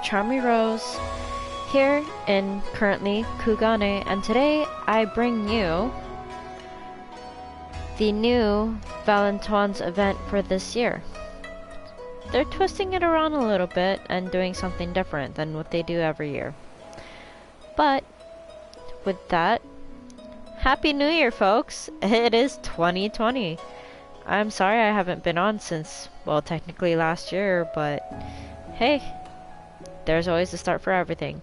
Charmy Rose, here in currently Kugane, and today I bring you the new Valentoines event for this year. They're twisting it around a little bit and doing something different than what they do every year. But with that, Happy New Year, folks! It is 2020. I'm sorry I haven't been on since, well, technically last year, but hey, there's always a start for everything.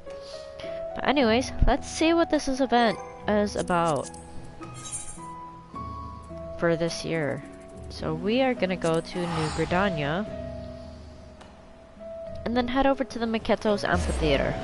But anyways, let's see what this event is about for this year. So we are gonna go to New Britannia and then head over to the Miketos Amphitheater.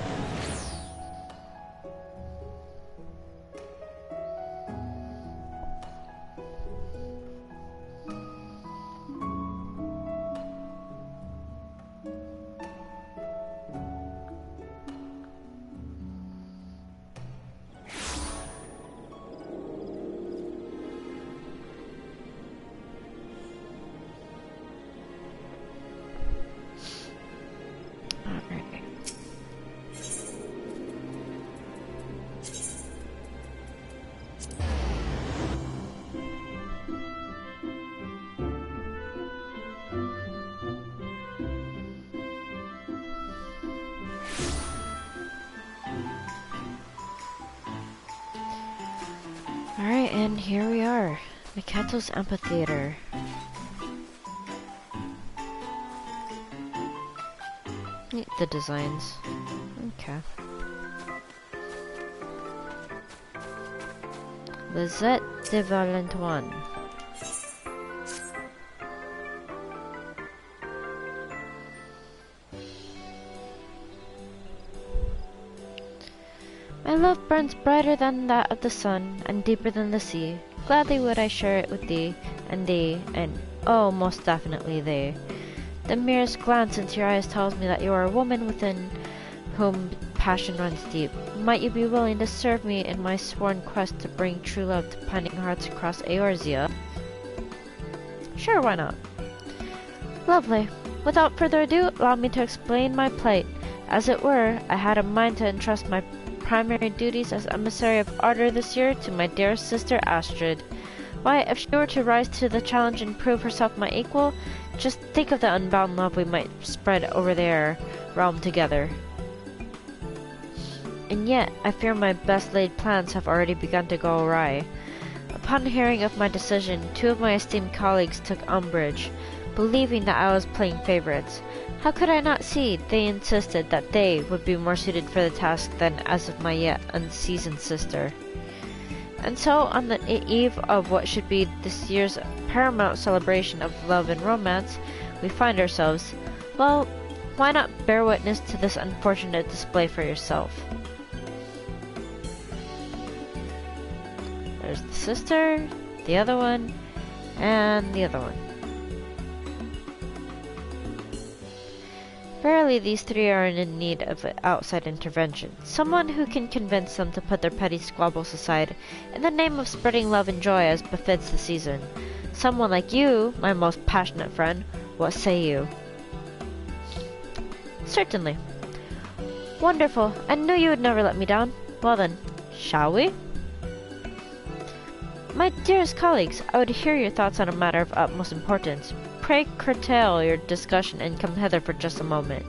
Alright, and here we are, Miketos Amphitheater. Neat, the designs. Okay. Lisette de Valentoine. My love burns brighter than that of the sun, and deeper than the sea. Gladly would I share it with thee, and oh, most definitely they. The merest glance into your eyes tells me that you are a woman within whom passion runs deep. Might you be willing to serve me in my sworn quest to bring true love to pining hearts across Eorzea? Sure, why not? Lovely. Without further ado, allow me to explain my plight. As it were, I had a mind to entrust my primary duties as emissary of Ardor this year to my dearest sister Astrid. Why, if she were to rise to the challenge and prove herself my equal, just think of the unbound love we might spread over their realm together. And yet, I fear my best laid plans have already begun to go awry. Upon hearing of my decision, two of my esteemed colleagues took umbrage, believing that I was playing favorites. How could I not see? They insisted that they would be more suited for the task than as of my yet unseasoned sister. And so, on the eve of what should be this year's paramount celebration of love and romance, we find ourselves. Well, why not bear witness to this unfortunate display for yourself? There's the sister, the other one, and the other one. Verily, these three are in need of outside intervention. Someone who can convince them to put their petty squabbles aside in the name of spreading love and joy as befits the season. Someone like you, my most passionate friend. What say you? Certainly. Wonderful. I knew you would never let me down. Well then, shall we? My dearest colleagues, I would hear your thoughts on a matter of utmost importance. Pray curtail your discussion and come hither for just a moment.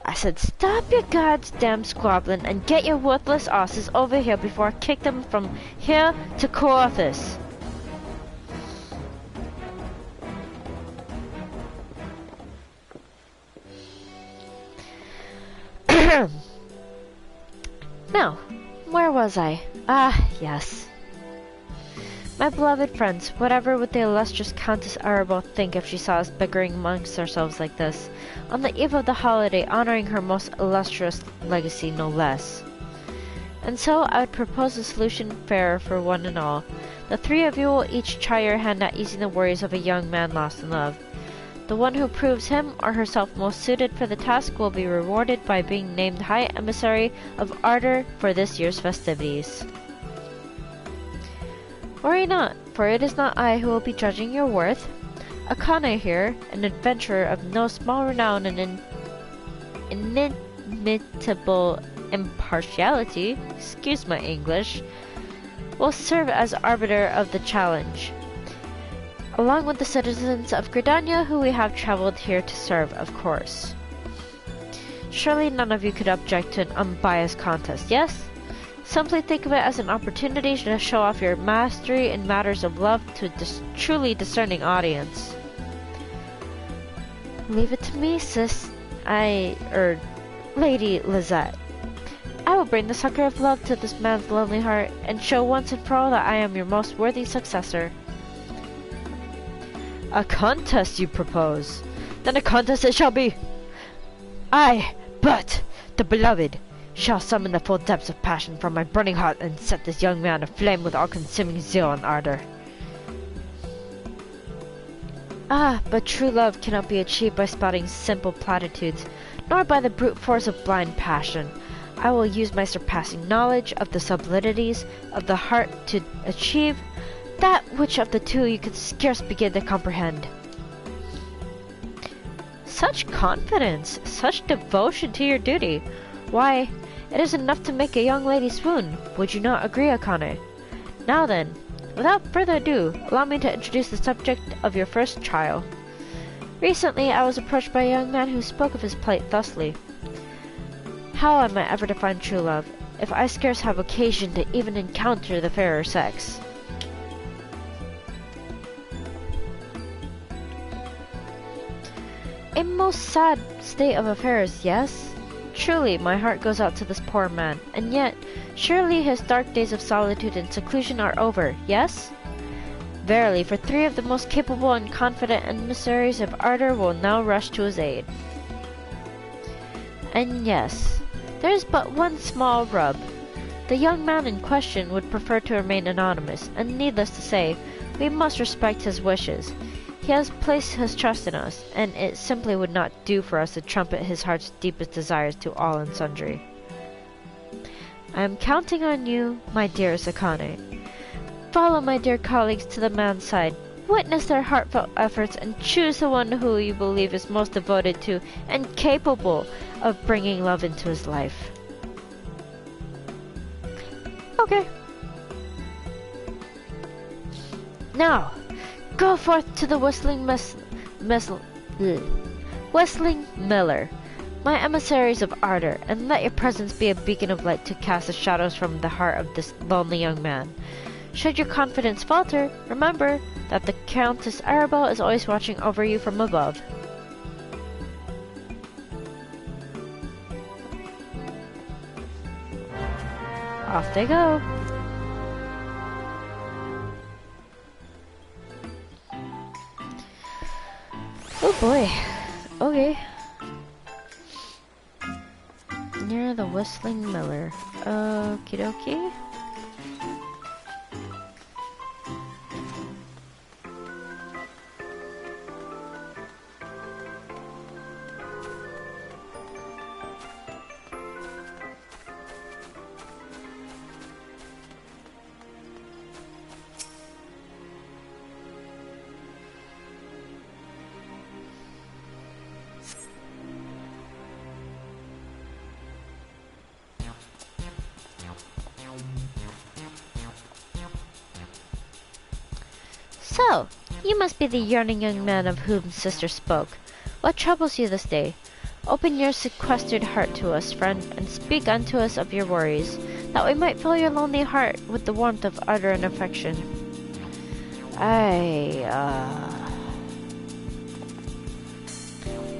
I said stop your goddamn squabbling and get your worthless asses over here before I kick them from here to Coarthus. Now, where was I? Ah, yes. My beloved friends, whatever would the illustrious Countess Arabelle think if she saw us bickering amongst ourselves like this, on the eve of the holiday honoring her most illustrious legacy, no less? And so I would propose a solution fairer for one and all. The three of you will each try your hand at easing the worries of a young man lost in love. The one who proves him or herself most suited for the task will be rewarded by being named High Emissary of Ardor for this year's festivities. Worry not, for it is not I who will be judging your worth. Akane here, an adventurer of no small renown and inimitable impartiality, excuse my English, will serve as arbiter of the challenge, along with the citizens of Gridania who we have traveled here to serve, of course. Surely none of you could object to an unbiased contest, yes? Simply think of it as an opportunity to show off your mastery in matters of love to a truly discerning audience. Leave it to me, Lady Lizette. I will bring the sucker of love to this man's lonely heart, and show once and for all that I am your most worthy successor. A contest you propose? Then a contest it shall be! I, Bert, the beloved, shall summon the full depths of passion from my burning heart and set this young man aflame with all-consuming zeal and ardor. Ah, but true love cannot be achieved by spouting simple platitudes, nor by the brute force of blind passion. I will use my surpassing knowledge of the sublidities of the heart to achieve that which of the two you could scarce begin to comprehend. Such confidence, such devotion to your duty. Why, it is enough to make a young lady swoon. Would you not agree, Akane? Now then, without further ado, allow me to introduce the subject of your first trial. Recently, I was approached by a young man who spoke of his plight thusly. How am I ever to find true love, if I scarce have occasion to even encounter the fairer sex? A most sad state of affairs, yes? Truly, my heart goes out to this poor man, and yet, surely his dark days of solitude and seclusion are over, yes? Verily, for 3 of the most capable and confident emissaries of ardor will now rush to his aid. And yes, there is but one small rub. The young man in question would prefer to remain anonymous, and needless to say, we must respect his wishes. He has placed his trust in us, and it simply would not do for us to trumpet his heart's deepest desires to all and sundry. I am counting on you, my dearest Akane. Follow my dear colleagues to the man's side, witness their heartfelt efforts, and choose the one who you believe is most devoted to and capable of bringing love into his life. Okay. Now, go forth to the Whistling Miller, my emissaries of ardor, and let your presence be a beacon of light to cast the shadows from the heart of this lonely young man. Should your confidence falter, remember that the Countess Arabelle is always watching over you from above. Off they go. Oh boy. Okay. Near the Whistling Miller. Okie dokie. So, you must be the yearning young man of whom sister spoke. What troubles you this day? Open your sequestered heart to us, friend, and speak unto us of your worries, that we might fill your lonely heart with the warmth of ardor and affection.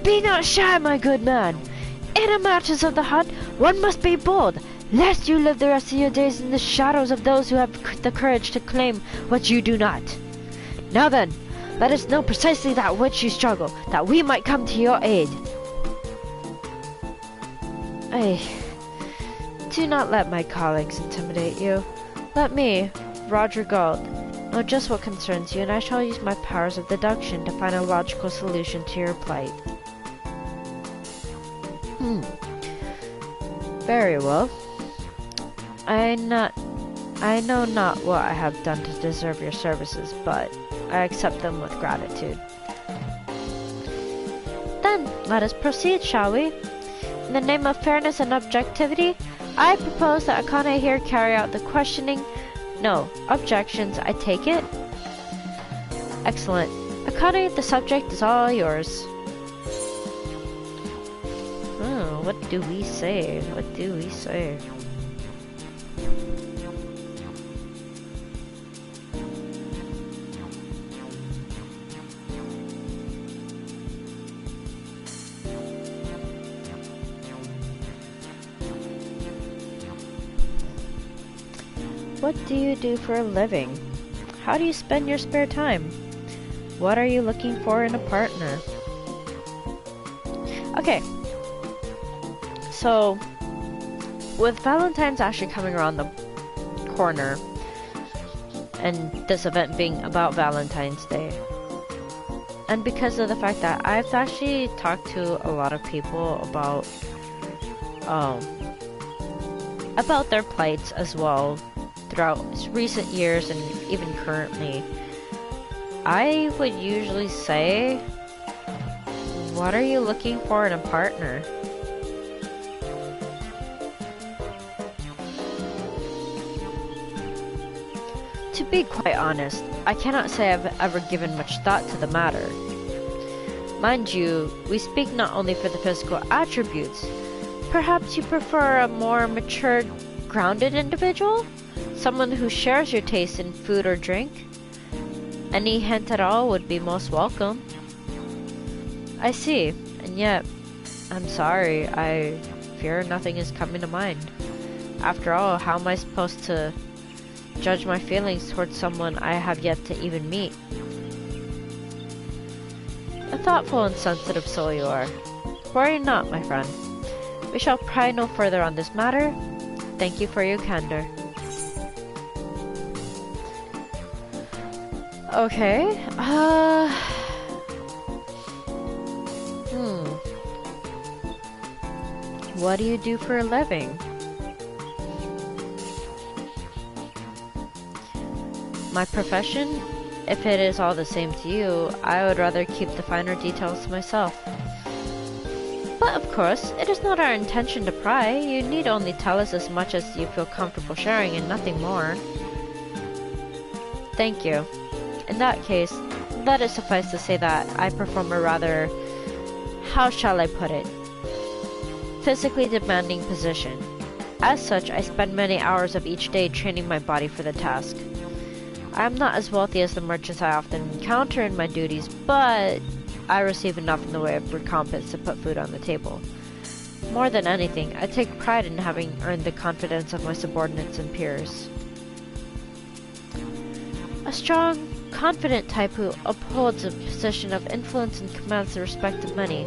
Be not shy, my good man. In a matters of the heart, one must be bold, lest you live the rest of your days in the shadows of those who have the courage to claim what you do not. Now then, let us know precisely that which you struggle, that we might come to your aid. Do not let my colleagues intimidate you. Let me, Rodrigault, know just what concerns you, and I shall use my powers of deduction to find a logical solution to your plight. Very well. I I know not what I have done to deserve your services, but I accept them with gratitude. Then, let us proceed, shall we? In the name of fairness and objectivity, I propose that Akane here carry out the questioning. No, objections, I take it? Excellent. Akane, the subject is all yours. Oh, what do we say? What do we say? What do you do for a living? How do you spend your spare time? What are you looking for in a partner? Okay. So, with Valentine's actually coming around the corner, and this event being about Valentine's Day, and because of the fact that I've actually talked to a lot of people about their plights as well throughout recent years and even currently, I would usually say, what are you looking for in a partner? To be quite honest, I cannot say I've ever given much thought to the matter. Mind you, we speak not only for the physical attributes. Perhaps you prefer a more mature, grounded individual? Someone who shares your taste in food or drink? Any hint at all would be most welcome. I see, and yet, I'm sorry, I fear nothing is coming to mind. After all, how am I supposed to judge my feelings towards someone I have yet to even meet? A thoughtful and sensitive soul you are. Worry not, my friend. We shall pry no further on this matter. Thank you for your candor. Okay, What do you do for a living? My profession? If it is all the same to you, I would rather keep the finer details to myself. But of course, it is not our intention to pry. You need only tell us as much as you feel comfortable sharing and nothing more. Thank you. In that case, let it suffice to say that I perform a rather, how shall I put it, physically demanding position. As such, I spend many hours of each day training my body for the task. I am not as wealthy as the merchants I often encounter in my duties, but I receive enough in the way of recompense to put food on the table. More than anything, I take pride in having earned the confidence of my subordinates and peers. A strong, confident type who upholds a position of influence and commands the respect of many.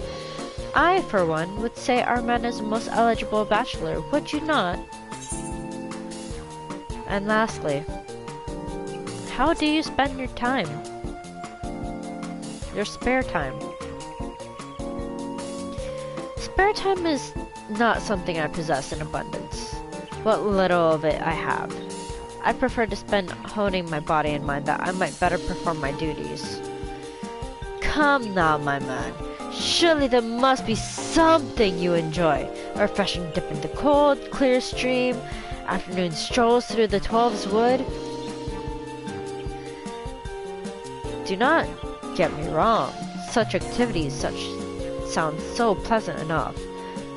I, for one, would say our man is the most eligible bachelor, would you not? And lastly, how do you spend your time? Your spare time? Spare time is not something I possess in abundance. What little of it I have, I prefer to spend honing my body and mind that I might better perform my duties. Come now, my man. Surely there must be something you enjoy. A refreshing dip in the cold, clear stream, afternoon strolls through the 12's wood. Do not get me wrong. Such activities sound so pleasant enough.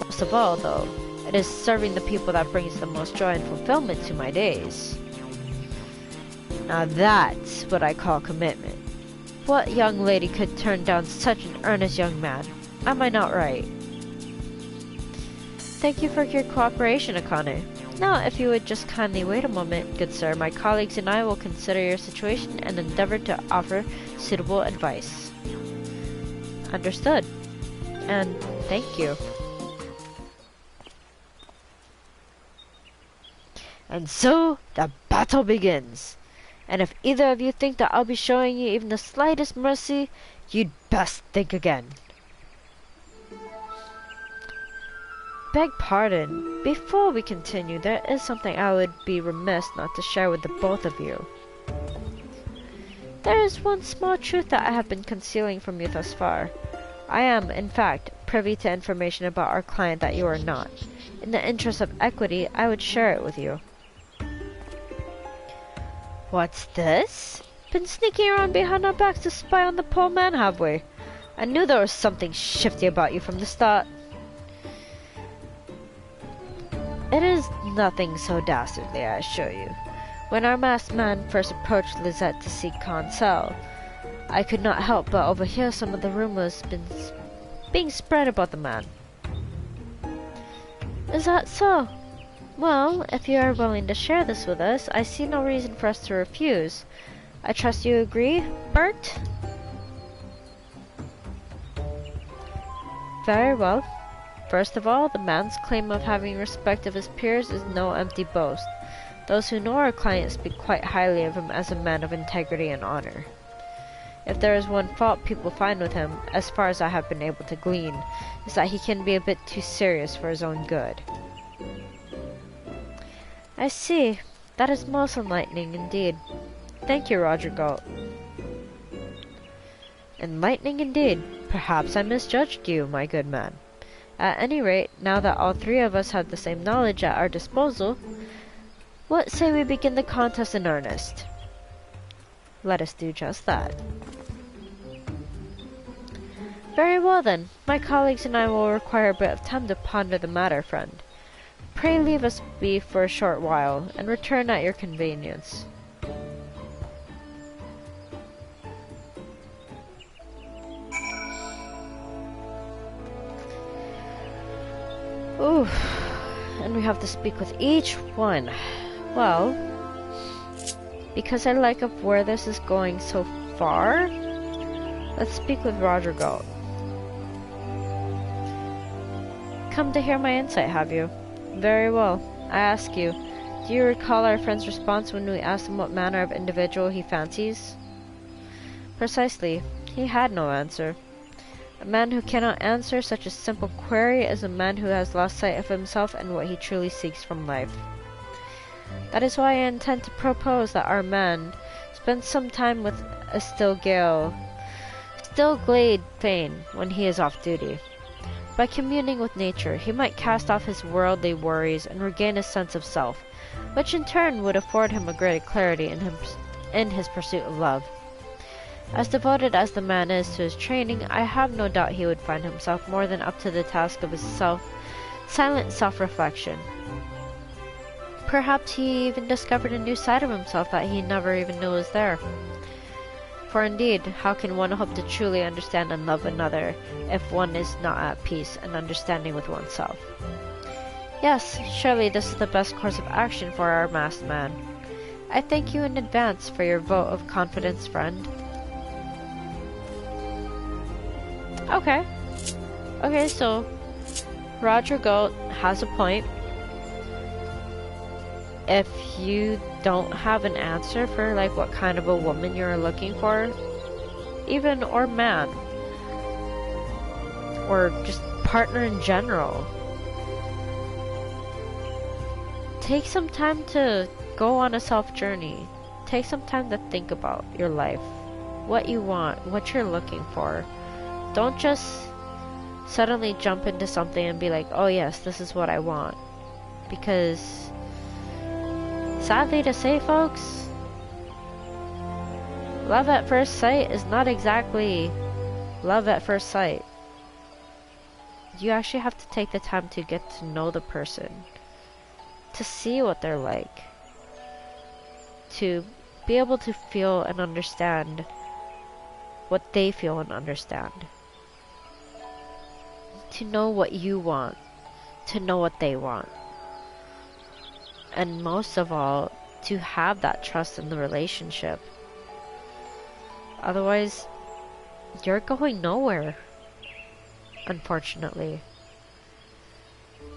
Most of all, though, it is serving the people that brings the most joy and fulfillment to my days. Now that's what I call commitment. What young lady could turn down such an earnest young man? Am I not right? Thank you for your cooperation, Akane. Now, if you would just kindly wait a moment, good sir, my colleagues and I will consider your situation and endeavor to offer suitable advice. Understood. And thank you. And so, the battle begins. And if either of you think that I'll be showing you even the slightest mercy, you'd best think again. Beg pardon. Before we continue, there is something I would be remiss not to share with the both of you. There is one small truth that I have been concealing from you thus far. I am, in fact, privy to information about our client that you are not. In the interest of equity, I would share it with you. What's this? Been sneaking around behind our backs to spy on the poor man, have we? I knew there was something shifty about you from the start. It is nothing so dastardly, I assure you. When our masked man first approached Lisette to seek counsel, I could not help but overhear some of the rumors being spread about the man. Is that so? Well, if you are willing to share this with us, I see no reason for us to refuse. I trust you agree, Bert? Very well. First of all, the man's claim of having respect of his peers is no empty boast. Those who know our client speak quite highly of him as a man of integrity and honor. If there is one fault people find with him, as far as I have been able to glean, is that he can be a bit too serious for his own good. I see. That is most enlightening indeed. Thank you, Rodrigault. Enlightening indeed. Perhaps I misjudged you, my good man. At any rate, now that all three of us have the same knowledge at our disposal, what say we begin the contest in earnest? Let us do just that. Very well then. My colleagues and I will require a bit of time to ponder the matter, friend. Pray leave us be for a short while, and return at your convenience. Ooh, and we have to speak with each one. Well, because I like of where this is going so far, let's speak with Rodrigault. Come to hear my insight, have you? Very well. I ask you, do you recall our friend's response when we asked him what manner of individual he fancies? Precisely. He had no answer. A man who cannot answer such a simple query is a man who has lost sight of himself and what he truly seeks from life. That is why I intend to propose that our man spend some time with a still glade fane when he is off duty. By communing with nature, he might cast off his worldly worries and regain a sense of self, which in turn would afford him a greater clarity in his pursuit of love. As devoted as the man is to his training, I have no doubt he would find himself more than up to the task of his silent self-reflection. Perhaps he even discovered a new side of himself that he never even knew was there. For indeed, how can one hope to truly understand and love another if one is not at peace and understanding with oneself? Yes, surely this is the best course of action for our masked man. I thank you in advance for your vote of confidence, friend. Okay, so Rodrigault has a point. If you don't have an answer for like what kind of a woman you're looking for, even or man, or just partner in general, take some time to go on a self journey. Take some time to think about your life, what you want, what you're looking for. Don't just suddenly jump into something and be like, oh yes, this is what I want. Because, sadly to say, folks, love at first sight is not exactly love at first sight. You actually have to take the time to get to know the person, to see what they're like, to be able to feel and understand what they feel and understand. To know what you want, to know what they want. And most of all, to have that trust in the relationship. Otherwise, you're going nowhere, unfortunately.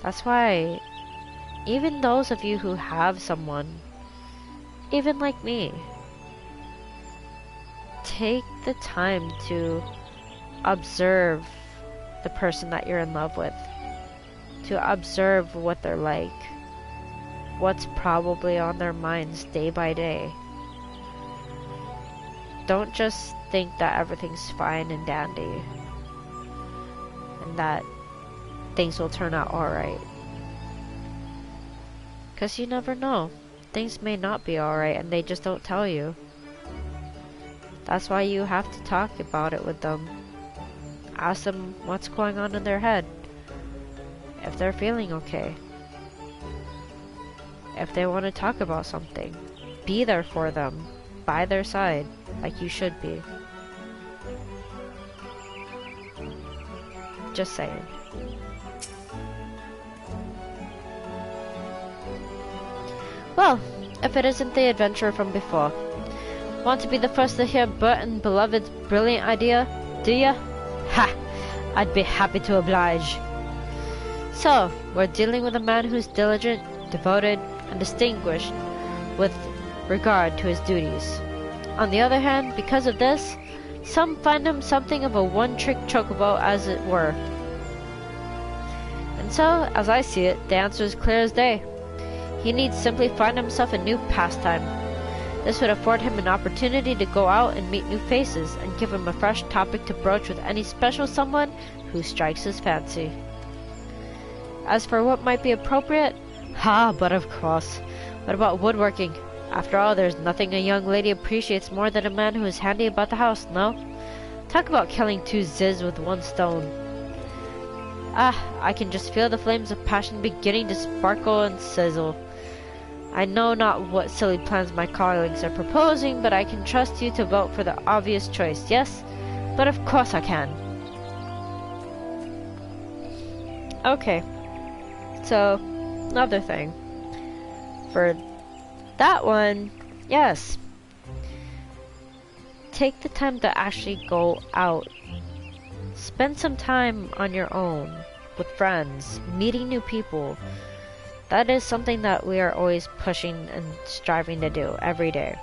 That's why, even those of you who have someone, even like me, take the time to observe the person that you're in love with. to observe what they're like, what's probably on their minds day by day. Don't just think that everything's fine and dandy, and that things will turn out alright. Because you never know. Things may not be alright and they just don't tell you. That's why you have to talk about it with them. Ask them what's going on in their head. If they're feeling okay. If they want to talk about something. Be there for them. By their side. Like you should be. Just saying. Well, if it isn't the adventurer from before. Want to be the first to hear Bert and Beloved's brilliant idea, do ya? Ha! I'd be happy to oblige. So, we're dealing with a man who's diligent, devoted, and distinguished with regard to his duties. On the other hand, because of this, some find him something of a one-trick chocobo, as it were. And so, as I see it, the answer is clear as day. He needs simply find himself a new pastime. This would afford him an opportunity to go out and meet new faces, and give him a fresh topic to broach with any special someone who strikes his fancy. As for what might be appropriate, but of course. What about woodworking? After all, there's nothing a young lady appreciates more than a man who is handy about the house, no? Talk about killing two ziz with one stone. I can just feel the flames of passion beginning to sparkle and sizzle. I know not what silly plans my colleagues are proposing, but I can trust you to vote for the obvious choice, yes? But of course I can. Okay. So, another thing. For that one, yes. Take the time to actually go out. Spend some time on your own, with friends, meeting new people. That is something that we are always pushing and striving to do every day.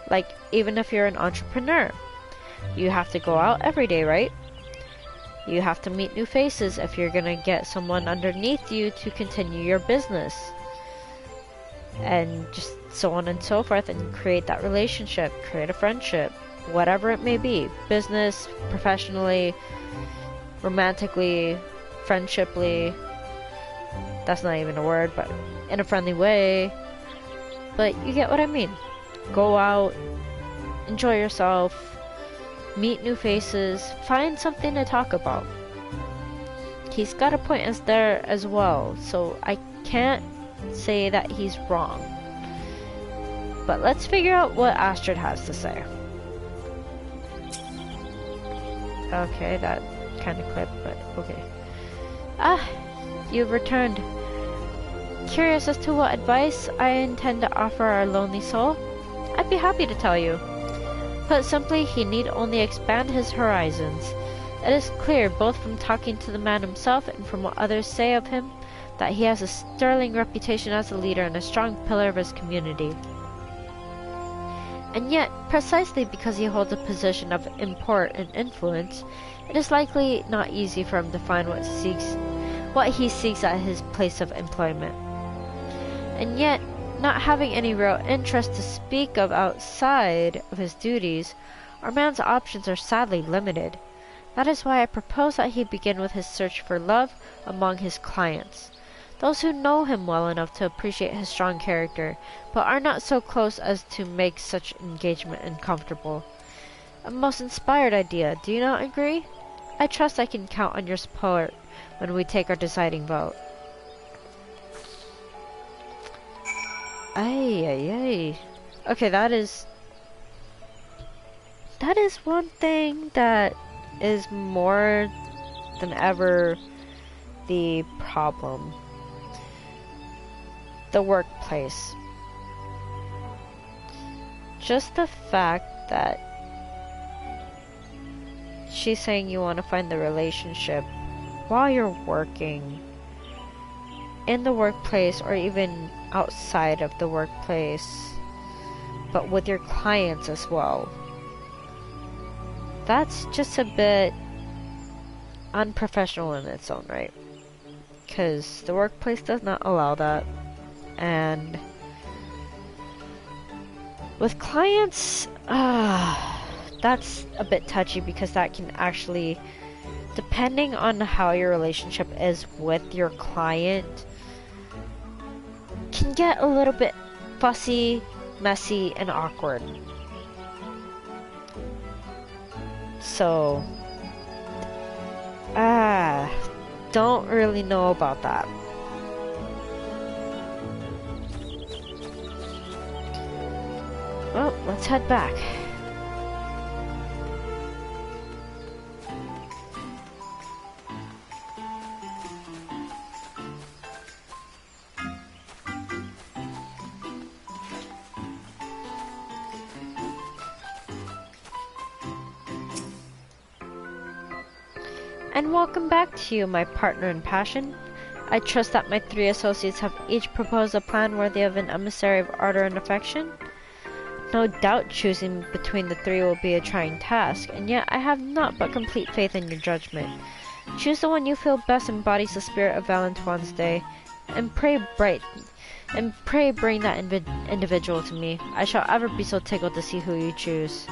Like, even if you're an entrepreneur, you have to go out every day, right? You have to meet new faces if you're gonna get someone underneath you to continue your business. And just so on and so forth, and create that relationship, create a friendship, whatever it may be. Business, professionally, romantically, friendshiply. That's not even a word, but in a friendly way. But you get what I mean. Go out, enjoy yourself, meet new faces, find something to talk about. He's got a point as there as well, so I can't say that he's wrong. But let's figure out what Astrid has to say. Okay, that kind of clipped, but okay. You've returned. Curious as to what advice I intend to offer our lonely soul? I'd be happy to tell you. Put simply, he need only expand his horizons. It is clear, both from talking to the man himself and from what others say of him, that he has a sterling reputation as a leader and a strong pillar of his community. And yet, precisely because he holds a position of import and influence, it is likely not easy for him to find what he seeks at his place of employment. And yet, not having any real interest to speak of outside of his duties, our man's options are sadly limited. That is why I propose that he begin with his search for love among his clients, those who know him well enough to appreciate his strong character, but are not so close as to make such engagement uncomfortable. A most inspired idea, do you not agree? I trust I can count on your support when we take our deciding vote. Ay. Okay, that is one thing that is more than ever the problem. The workplace. Just the fact that she's saying you want to find the relationship while you're working in the workplace or even outside of the workplace, but with your clients as well. That's just a bit unprofessional in its own right. Because the workplace does not allow that. And with clients, that's a bit touchy because that can actually, depending on how your relationship is with your client, can get a little bit fussy, messy, and awkward. So, don't really know about that. Well, let's head back. And welcome back to you, my partner in passion. I trust that my 3 associates have each proposed a plan worthy of an emissary of ardor and affection. No doubt choosing between the 3 will be a trying task, and yet I have naught but complete faith in your judgment. Choose the one you feel best embodies the spirit of Valentine's Day, and pray bring that individual to me. I shall ever be so tickled to see who you choose.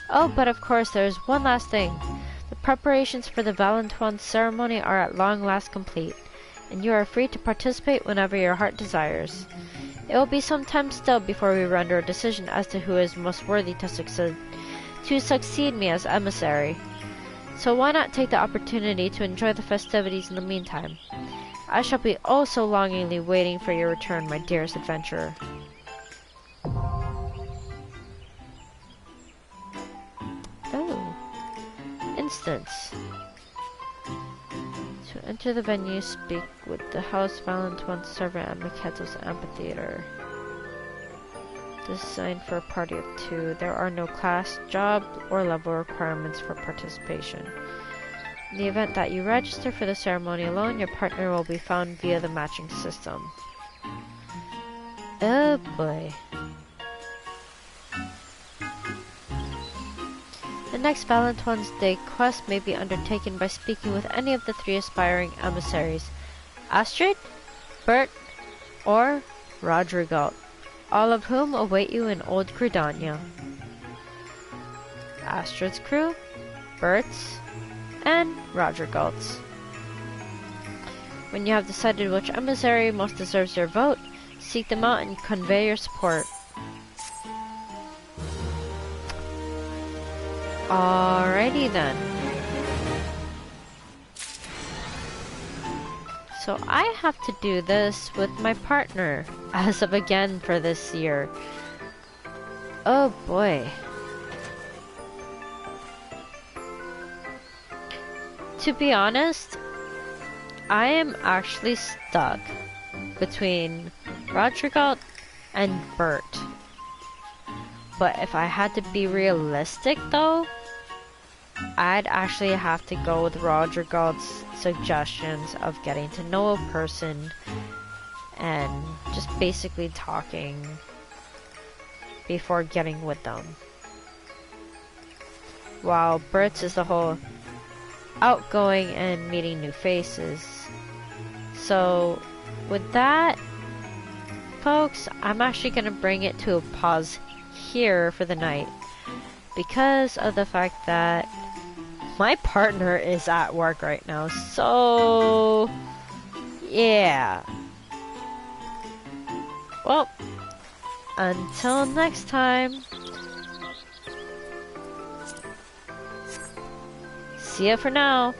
Oh, but of course there is one last thing. The preparations for the Valentoines ceremony are at long last complete, and you are free to participate whenever your heart desires. It will be some time still before we render a decision as to who is most worthy to succeed me as emissary. So why not take the opportunity to enjoy the festivities in the meantime? I shall be oh so longingly waiting for your return, my dearest adventurer. Oh. Instance. To enter the venue, speak with the House Valentoine servant at Maketo's amphitheater. Designed for a party of 2. There are no class, job, or level requirements for participation. In the event that you register for the ceremony alone, your partner will be found via the matching system. Oh boy. The next Valentine's Day quest may be undertaken by speaking with any of the 3 aspiring emissaries, Astrid, Bert, or Rodrigault, all of whom await you in Old Gridania. Astrid's crew, Bert's, and Rodrigault's. When you have decided which emissary most deserves your vote, seek them out and convey your support. Alrighty then. So I have to do this with my partner as of again for this year. Oh boy. To be honest, I am actually stuck between Rodrigault and Bert. But if I had to be realistic though, I'd actually have to go with Rodrigault's suggestions of getting to know a person and just basically talking before getting with them. While Bert's is the whole outgoing and meeting new faces. So with that, folks, I'm actually going to bring it to a pause here for the night because of the fact that my partner is at work right now. So yeah. Well, until next time. See ya for now.